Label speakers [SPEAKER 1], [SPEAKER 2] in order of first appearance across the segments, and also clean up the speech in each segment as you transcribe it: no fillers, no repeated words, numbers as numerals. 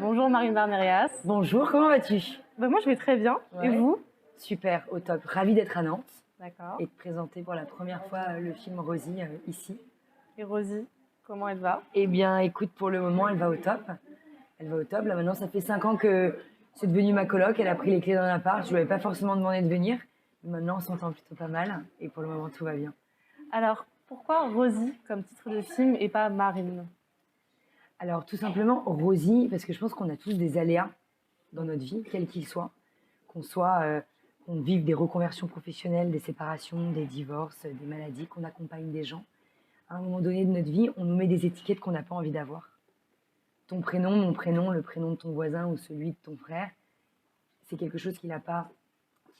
[SPEAKER 1] Bonjour Marine Barnerias.
[SPEAKER 2] Bonjour, comment vas-tu?
[SPEAKER 1] Moi je vais très bien.
[SPEAKER 2] Ouais.
[SPEAKER 1] Et vous?
[SPEAKER 2] Super, au top. Ravie d'être à Nantes
[SPEAKER 1] D'accord.
[SPEAKER 2] et de présenter pour la première fois le film Rosie ici.
[SPEAKER 1] Et Rosie, comment elle va?
[SPEAKER 2] Eh bien, écoute, pour le moment, elle va au top. Elle va au top. Là, maintenant, ça fait 5 ans que c'est devenu ma coloc. Elle a pris les clés d'un appart. Je lui avais pas forcément demandé de venir. Maintenant, on s'entend plutôt pas mal. Et pour le moment, tout va bien.
[SPEAKER 1] Alors, pourquoi Rosie comme titre de film et pas Marine?
[SPEAKER 2] Alors, tout simplement, Rosie, parce que je pense qu'on a tous des aléas dans notre vie, quels qu'ils soient. Qu'on vive des reconversions professionnelles, des séparations, des divorces, des maladies, qu'on accompagne des gens. À un moment donné de notre vie, on nous met des étiquettes qu'on n'a pas envie d'avoir. Ton prénom, mon prénom, le prénom de ton voisin ou celui de ton frère, c'est quelque chose qui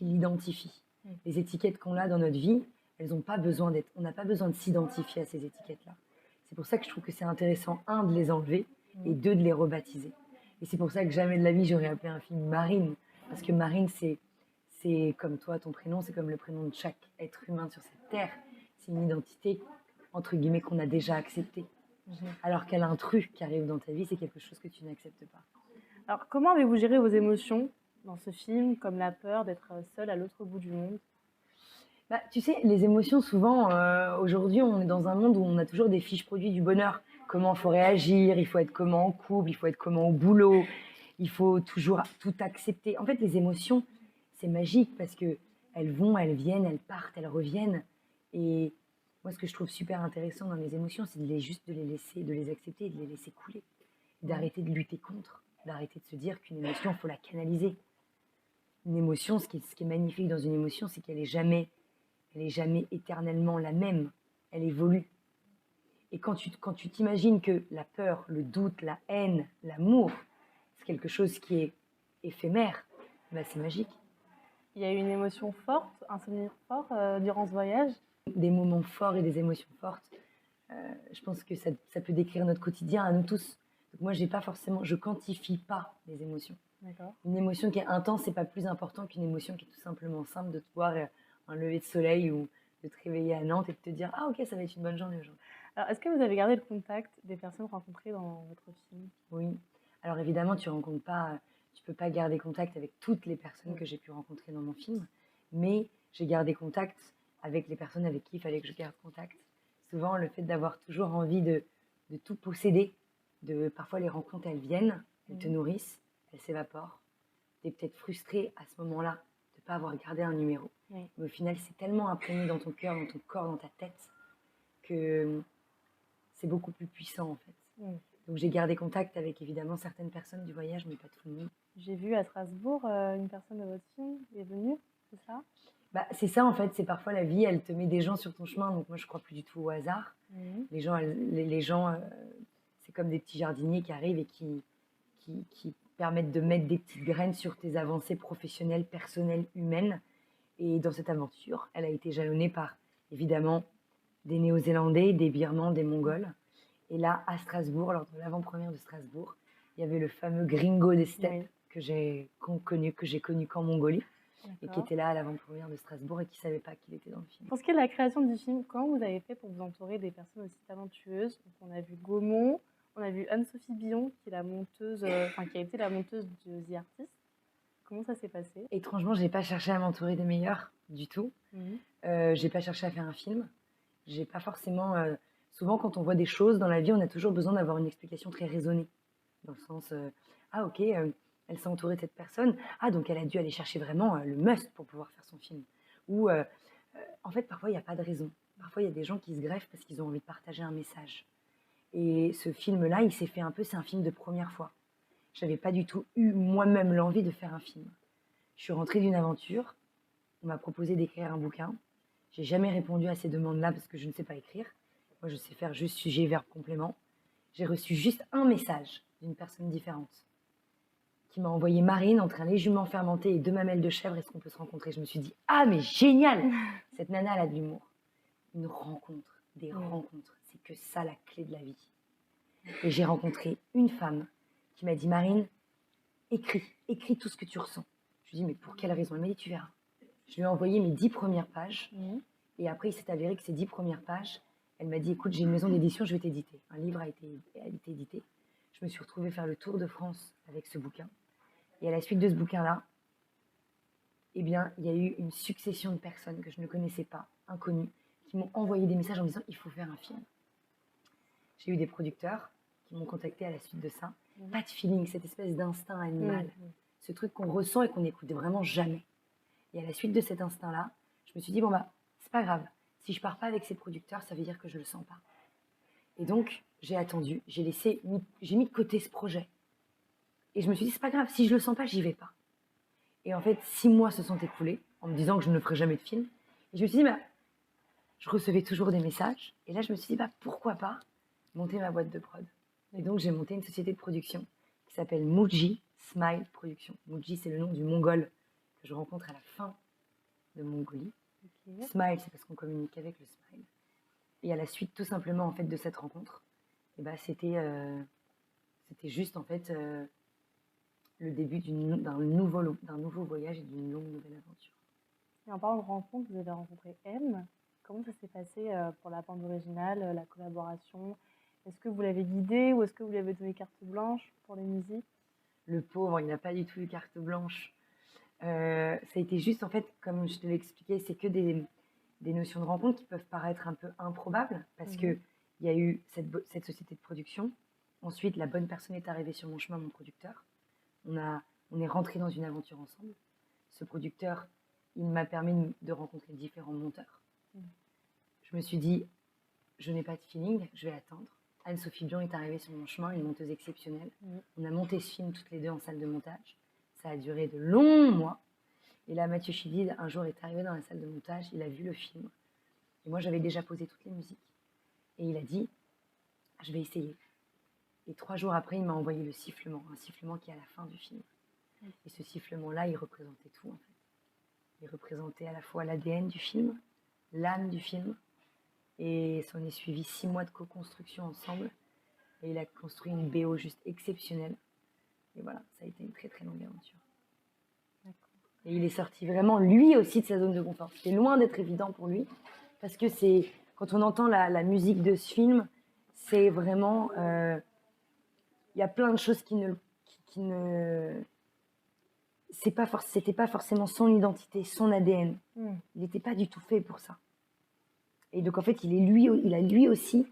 [SPEAKER 2] l'identifie. Les étiquettes qu'on a dans notre vie, elles n'ont pas besoin d'être. On n'a pas besoin de s'identifier à ces étiquettes-là. C'est pour ça que je trouve que c'est intéressant, un, de les enlever et deux, de les rebaptiser. Et c'est pour ça que jamais de la vie, j'aurais appelé un film Marine. Parce que Marine, c'est comme toi, ton prénom, c'est comme le prénom de chaque être humain sur cette terre. C'est une identité, entre guillemets, qu'on a déjà acceptée. Alors qu'un intrus qui arrive dans ta vie, c'est quelque chose que tu n'acceptes pas.
[SPEAKER 1] Alors, comment avez-vous géré vos émotions dans ce film, comme la peur d'être seule à l'autre bout du monde?
[SPEAKER 2] Tu sais, les émotions, souvent, aujourd'hui, on est dans un monde où on a toujours des fiches produits du bonheur. Comment il faut réagir, il faut être comment en couple, il faut être comment au boulot, il faut toujours tout accepter. En fait, les émotions, c'est magique parce que elles vont, elles viennent, elles partent, elles reviennent. Et moi, ce que je trouve super intéressant dans les émotions, c'est juste de les laisser, de les accepter et de les laisser couler. D'arrêter de lutter contre, d'arrêter de se dire qu'une émotion, il faut la canaliser. Une émotion, ce qui est magnifique dans une émotion, c'est qu'elle est jamais éternellement la même. Elle évolue. Et quand tu t'imagines que la peur, le doute, la haine, l'amour, c'est quelque chose qui est éphémère, c'est magique.
[SPEAKER 1] Il y a eu une émotion forte, un souvenir fort durant ce voyage?
[SPEAKER 2] Des moments forts et des émotions fortes. Je pense que ça peut décrire notre quotidien à nous tous. Donc moi, je quantifie pas les émotions.
[SPEAKER 1] D'accord.
[SPEAKER 2] Une émotion qui est intense, c'est pas plus important qu'une émotion qui est tout simplement simple de te voir un lever de soleil ou de te réveiller à Nantes et de te dire « Ah ok, ça va être une bonne journée aujourd'hui ».
[SPEAKER 1] Alors, est-ce que vous avez gardé le contact des personnes rencontrées dans votre film?
[SPEAKER 2] Oui. Alors évidemment, tu peux pas garder contact avec toutes les personnes que j'ai pu rencontrer dans mon film, mais j'ai gardé contact avec les personnes avec qui il fallait que je garde contact. Souvent, le fait d'avoir toujours envie de tout posséder, parfois les rencontres, elles viennent, elles te nourrissent, elles s'évaporent. Tu es peut-être frustré à ce moment-là de ne pas avoir gardé un numéro.
[SPEAKER 1] Oui.
[SPEAKER 2] Mais au final, c'est tellement imprégné dans ton cœur, dans ton corps, dans ta tête, que c'est beaucoup plus puissant en fait. Donc j'ai gardé contact avec évidemment certaines personnes du voyage, mais pas tout le monde.
[SPEAKER 1] J'ai vu à Strasbourg une personne de votre film est venue, c'est ça?
[SPEAKER 2] C'est ça en fait, c'est parfois la vie, elle te met des gens sur ton chemin, donc moi je crois plus du tout au hasard. Les gens, c'est comme des petits jardiniers qui arrivent et qui permettent de mettre des petites graines sur tes avancées professionnelles, personnelles, humaines. Et dans cette aventure, elle a été jalonnée par évidemment des Néo-Zélandais, des Birmans, des Mongols. Et là, à Strasbourg, lors de l'avant-première de Strasbourg, il y avait le fameux gringo des steppes que j'ai connu qu'en Mongolie. Et qui était là à l'avant-première de Strasbourg et qui ne savait pas qu'il était dans le film.
[SPEAKER 1] Pour ce qui est de la création du film, comment vous avez fait pour vous entourer des personnes aussi talentueuses? Donc, on a vu Gaumont, on a vu Anne-Sophie Billon, qui est la monteuse, qui a été la monteuse de The Artist. Comment ça s'est passé?
[SPEAKER 2] Étrangement, je n'ai pas cherché à m'entourer des meilleurs du tout. Je n'ai pas cherché à faire un film. J'ai pas forcément. Souvent, quand on voit des choses dans la vie, on a toujours besoin d'avoir une explication très raisonnée. Dans le sens, ah ok, elle s'est entourée de cette personne. Ah, donc elle a dû aller chercher vraiment le must pour pouvoir faire son film. Ou, en fait, parfois, il n'y a pas de raison. Parfois, il y a des gens qui se greffent parce qu'ils ont envie de partager un message. Et ce film-là, il s'est fait un peu, c'est un film de première fois. Je n'avais pas du tout eu moi-même l'envie de faire un film. Je suis rentrée d'une aventure. On m'a proposé d'écrire un bouquin. J'ai jamais répondu à ces demandes-là parce que je ne sais pas écrire. Moi, je sais faire juste sujet, verbe, complément. J'ai reçu juste un message d'une personne différente qui m'a envoyé Marine entre un lait jument fermenté et 2 mamelles de chèvre. Est-ce qu'on peut se rencontrer? Je me suis dit, ah mais génial! Cette nana, elle a de l'humour. Une rencontre, des rencontres, c'est que ça la clé de la vie. Et j'ai rencontré une femme qui m'a dit, Marine, écris tout ce que tu ressens. Je lui ai dit, mais pour quelle raison? Elle m'a dit, tu verras. Je lui ai envoyé mes 10 premières pages. Et après, il s'est avéré que ces 10 premières pages, elle m'a dit, écoute, j'ai une maison d'édition, je vais t'éditer. Un livre a été édité. je me suis retrouvée faire le tour de France avec ce bouquin. Et à la suite de ce bouquin-là, eh bien, il y a eu une succession de personnes que je ne connaissais pas, inconnues, qui m'ont envoyé des messages en me disant « il faut faire un film ». J'ai eu des producteurs qui m'ont contacté à la suite de ça. Pas de feeling, cette espèce d'instinct animal, ce truc qu'on ressent et qu'on n'écoute vraiment jamais. Et à la suite de cet instinct-là, je me suis dit « bon bah, c'est pas grave, si je pars pas avec ces producteurs, ça veut dire que je le sens pas ». Et donc, j'ai attendu, j'ai mis de côté ce projet. Et je me suis dit, c'est pas grave, si je le sens pas, j'y vais pas. Et en fait, 6 mois se sont écoulés en me disant que je ne ferais jamais de film. Et je me suis dit, bah, je recevais toujours des messages. Et là, je me suis dit, bah, pourquoi pas monter ma boîte de prod. Et donc, j'ai monté une société de production qui s'appelle Muji Smile Production. Muji, c'est le nom du Mongol que je rencontre à la fin de Mongolie. Okay. Smile, c'est parce qu'on communique avec le smile. Et à la suite, tout simplement, en fait, de cette rencontre, et bah, c'était juste, en fait, le début d'un nouveau voyage et d'une longue nouvelle aventure.
[SPEAKER 1] Et en parlant de rencontre, vous avez rencontré M. Comment ça s'est passé pour la bande originale, la collaboration? Est-ce que vous l'avez guidé ou est-ce que vous lui avez donné carte blanche pour les musiques?
[SPEAKER 2] Le pauvre, il n'a pas du tout eu carte blanche. Ça a été juste, en fait, comme je te l'ai expliqué, c'est que des notions de rencontre qui peuvent paraître un peu improbables parce qu'il y a eu cette société de production. Ensuite, la bonne personne est arrivée sur mon chemin, mon producteur. On est rentré dans une aventure ensemble. Ce producteur, il m'a permis de rencontrer différents monteurs. Je me suis dit, je n'ai pas de feeling, je vais attendre. Anne-Sophie Bion est arrivée sur mon chemin, une monteuse exceptionnelle. On a monté ce film toutes les deux en salle de montage. Ça a duré de longs mois. Et là, Mathieu Chédid, un jour, est arrivé dans la salle de montage, il a vu le film. Et moi, j'avais déjà posé toutes les musiques. Et il a dit, je vais essayer. Et 3 jours après, il m'a envoyé le sifflement, un sifflement qui est à la fin du film. Et ce sifflement-là, il représentait tout, en fait. Il représentait à la fois l'ADN du film, l'âme du film, et s'en est suivi 6 mois de co-construction ensemble. Et il a construit une BO juste exceptionnelle. Et voilà, ça a été une très très longue aventure. Et il est sorti vraiment, lui aussi, de sa zone de confort. C'était loin d'être évident pour lui, parce que quand on entend la musique de ce film, c'est vraiment... il y a plein de choses qui ne c'était pas forcément son identité, son ADN. Il n'était pas du tout fait pour ça. Et donc, en fait, il a lui aussi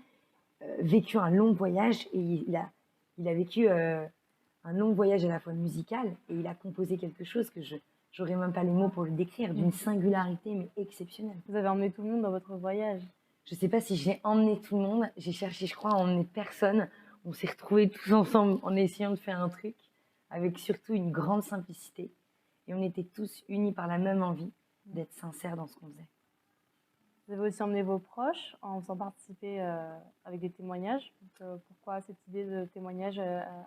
[SPEAKER 2] vécu un long voyage, et il a vécu un long voyage à la fois musical, et il a composé quelque chose que j'aurais même pas les mots pour le décrire, d'une singularité, mais exceptionnelle.
[SPEAKER 1] Vous avez emmené tout le monde dans votre voyage?
[SPEAKER 2] Je sais pas si j'ai emmené tout le monde, j'ai cherché, je crois, à emmener personne. On s'est retrouvés tous ensemble en essayant de faire un truc, avec surtout une grande simplicité. Et on était tous unis par la même envie d'être sincères dans ce qu'on faisait.
[SPEAKER 1] Vous avez aussi emmené vos proches en faisant participer avec des témoignages. Donc, pourquoi cette idée de témoignage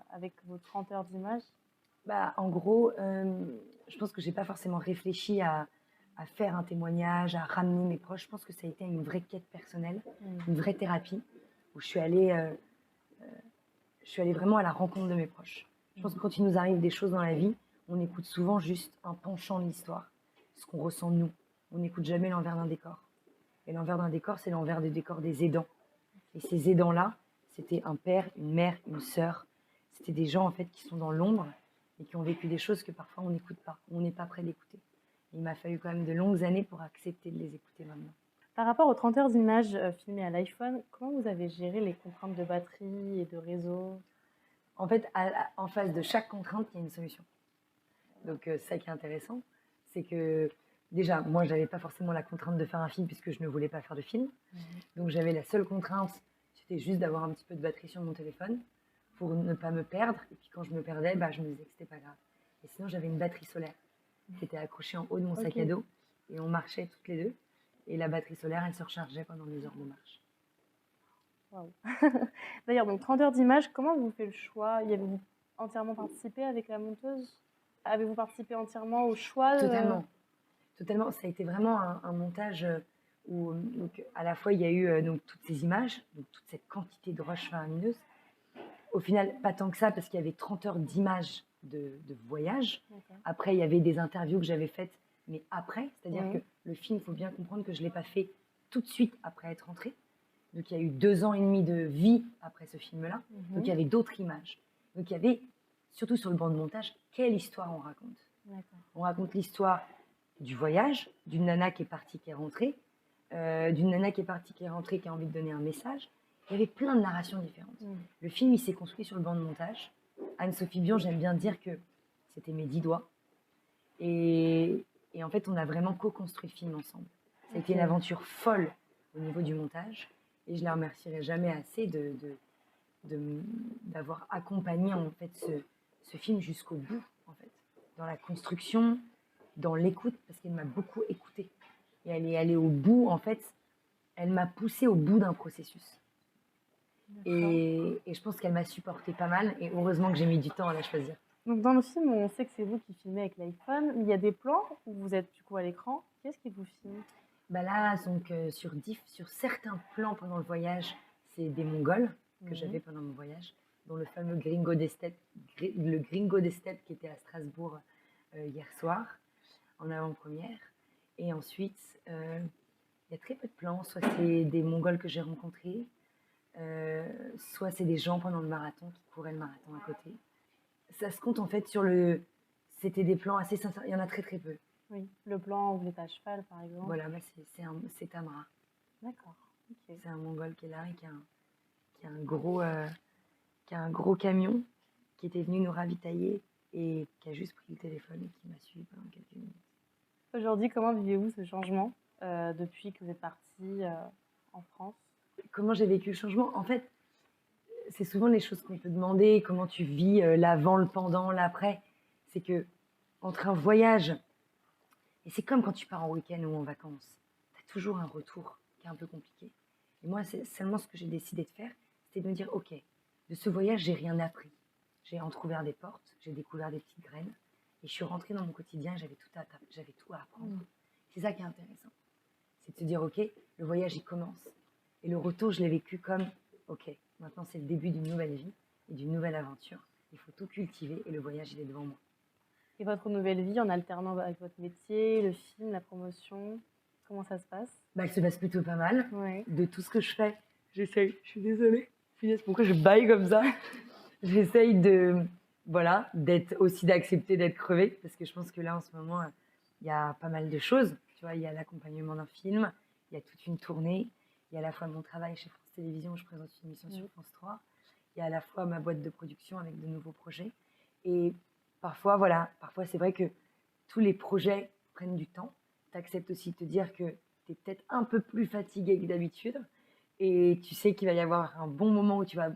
[SPEAKER 1] avec vos 30 heures d'images?
[SPEAKER 2] Bah, en gros, je pense que j'ai pas forcément réfléchi à faire un témoignage, à ramener mes proches. Je pense que ça a été une vraie quête personnelle, une vraie thérapie, où je suis allée vraiment à la rencontre de mes proches. Je pense que quand il nous arrive des choses dans la vie, on écoute souvent juste un penchant de l'histoire, ce qu'on ressent nous. On n'écoute jamais l'envers d'un décor. Et l'envers d'un décor, c'est l'envers des décors des aidants. Et ces aidants-là, c'était un père, une mère, une sœur. C'était des gens en fait qui sont dans l'ombre et qui ont vécu des choses que parfois on n'écoute pas, on n'est pas prêt d'écouter. Il m'a fallu quand même de longues années pour accepter de les écouter maintenant.
[SPEAKER 1] Par rapport aux 30 heures d'images filmées à l'iPhone, comment vous avez géré les contraintes de batterie et de réseau?
[SPEAKER 2] En fait, en face de chaque contrainte, il y a une solution. Donc, ça qui est intéressant, c'est que déjà, moi, je n'avais pas forcément la contrainte de faire un film puisque je ne voulais pas faire de film. Donc, j'avais la seule contrainte, c'était juste d'avoir un petit peu de batterie sur mon téléphone pour ne pas me perdre. Et puis, quand je me perdais, bah, je me disais que c'était pas grave. Et sinon, j'avais une batterie solaire qui était accrochée en haut de mon sac à dos. Et on marchait toutes les deux. Et la batterie solaire, elle se rechargeait pendant les heures de marche.
[SPEAKER 1] Wow. D'ailleurs, donc 30 heures d'images, comment vous faites le choix? Y avez-vous entièrement participé avec la monteuse? Avez-vous participé entièrement au choix?
[SPEAKER 2] Totalement. Ça a été vraiment un montage où donc, à la fois il y a eu donc, toutes ces images, donc, toute cette quantité de roches faramineuses. Au final, pas tant que ça, parce qu'il y avait 30 heures d'images de voyage. Après, il y avait des interviews que j'avais faites, mais après, c'est-à-dire que le film, il faut bien comprendre que je ne l'ai pas fait tout de suite après être rentrée. Donc, il y a eu 2 ans et demi de vie après ce film-là. Donc, il y avait d'autres images. Donc il y avait, surtout sur le banc de montage, quelle histoire on raconte. On raconte l'histoire du voyage, d'une nana qui est partie, qui est rentrée, d'une nana qui est partie, qui est rentrée, qui a envie de donner un message. Il y avait plein de narrations différentes. Le film, il s'est construit sur le banc de montage. Anne-Sophie Bion, j'aime bien dire que c'était mes 10 doigts. Et en fait, on a vraiment co-construit le film ensemble. Ça a été une aventure folle au niveau du montage. Et je ne la remercierai jamais assez d'avoir accompagné en fait, ce film jusqu'au bout, en fait. Dans la construction, dans l'écoute, parce qu'elle m'a beaucoup écoutée. Et elle est allée au bout, en fait. Elle m'a poussée au bout d'un processus. Et je pense qu'elle m'a supporté pas mal. Et heureusement que j'ai mis du temps à la choisir.
[SPEAKER 1] Donc dans le film, on sait que c'est vous qui filmez avec l'iPhone. Il y a des plans où vous êtes du coup à l'écran. Qui est-ce qui vous filme?
[SPEAKER 2] Bah là, donc, sur certains plans pendant le voyage, c'est des Mongols que j'avais pendant mon voyage, dont le fameux Gringo des Steppes, le Gringo des Steppes qui était à Strasbourg hier soir, en avant-première. Et ensuite, il y a très peu de plans. Soit c'est des Mongols que j'ai rencontrés, soit c'est des gens pendant le marathon qui couraient le marathon à côté. Ça se compte en fait sur le... C'était des plans assez sincères. Il y en a très très peu.
[SPEAKER 1] Oui, le plan où vous êtes à cheval par exemple.
[SPEAKER 2] Voilà, bah c'est Tamra.
[SPEAKER 1] D'accord. Okay.
[SPEAKER 2] C'est un Mongol qui est là et qui a un gros camion qui était venu nous ravitailler et qui a juste pris le téléphone et qui m'a suivi pendant quelques minutes.
[SPEAKER 1] Aujourd'hui, comment vivez-vous ce changement depuis que vous êtes partie en France?
[SPEAKER 2] Comment j'ai vécu le changement? En fait, c'est souvent les choses qu'on peut demander, comment tu vis l'avant, le pendant, l'après. C'est que entre un voyage, et c'est comme quand tu pars en week-end ou en vacances, tu as toujours un retour qui est un peu compliqué. Et moi, c'est seulement ce que j'ai décidé de faire, c'était de me dire, ok, de ce voyage, j'ai rien appris. J'ai entrouvert des portes, j'ai découvert des petites graines, et je suis rentrée dans mon quotidien, j'avais tout à apprendre. C'est ça qui est intéressant. C'est de se dire, ok, le voyage, il commence. Et le retour, je l'ai vécu comme, ok, maintenant c'est le début d'une nouvelle vie et d'une nouvelle aventure. Il faut tout cultiver et le voyage, il est devant moi.
[SPEAKER 1] Et votre nouvelle vie en alternant avec votre métier, le film, la promotion, comment ça se passe?
[SPEAKER 2] Bah, elle se passe plutôt pas mal.
[SPEAKER 1] Ouais.
[SPEAKER 2] De tout ce que je fais, j'essaye, je suis désolée. Pourquoi je baille comme ça? J'essaye d'accepter d'être crevée, parce que je pense que là, en ce moment, il y a pas mal de choses. Tu vois, il y a l'accompagnement d'un film, il y a toute une tournée, il y a à la fois mon travail chez France Télévisions où je présente une émission sur France 3, il y a à la fois ma boîte de production avec de nouveaux projets. Et parfois, c'est vrai que tous les projets prennent du temps. Tu acceptes aussi de te dire que tu es peut-être un peu plus fatigué que d'habitude et tu sais qu'il va y avoir un bon moment où tu vas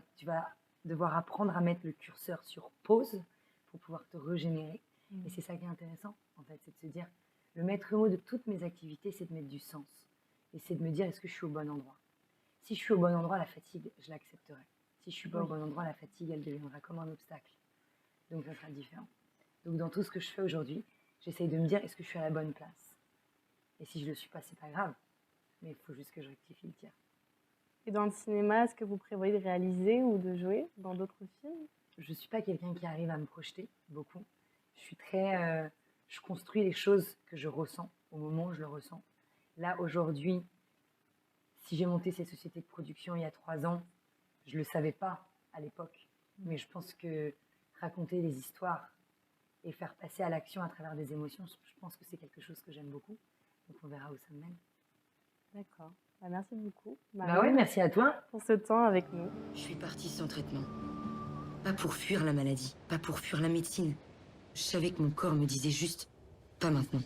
[SPEAKER 2] devoir apprendre à mettre le curseur sur pause pour pouvoir te régénérer. Et c'est ça qui est intéressant, en fait, c'est de se dire, le maître mot de toutes mes activités, c'est de mettre du sens. Et c'est de me dire, est-ce que je suis au bon endroit? Si je suis au bon endroit, la fatigue, je l'accepterai. Si je suis pas au bon endroit, la fatigue, elle deviendra comme un obstacle. Donc, ça sera différent. Donc, dans tout ce que je fais aujourd'hui, j'essaye de me dire, est-ce que je suis à la bonne place? Et si je ne le suis pas, c'est pas grave. Mais il faut juste que je rectifie le tir.
[SPEAKER 1] Et dans le cinéma, est-ce que vous prévoyez de réaliser ou de jouer dans d'autres films?
[SPEAKER 2] Je ne suis pas quelqu'un qui arrive à me projeter beaucoup. Je suis je construis les choses que je ressens au moment où je le ressens. Là, aujourd'hui, si j'ai monté cette société de production il y a 3 ans, je ne le savais pas à l'époque. Mais je pense que raconter des histoires et faire passer à l'action à travers des émotions, je pense que c'est quelque chose que j'aime beaucoup. Donc, on verra où ça me mène.
[SPEAKER 1] D'accord. Bah, merci beaucoup,
[SPEAKER 2] Marie. Bah ouais, merci à toi.
[SPEAKER 1] Pour ce temps avec nous.
[SPEAKER 3] Je suis partie sans traitement. Pas pour fuir la maladie, pas pour fuir la médecine. Je savais que mon corps me disait juste, pas maintenant.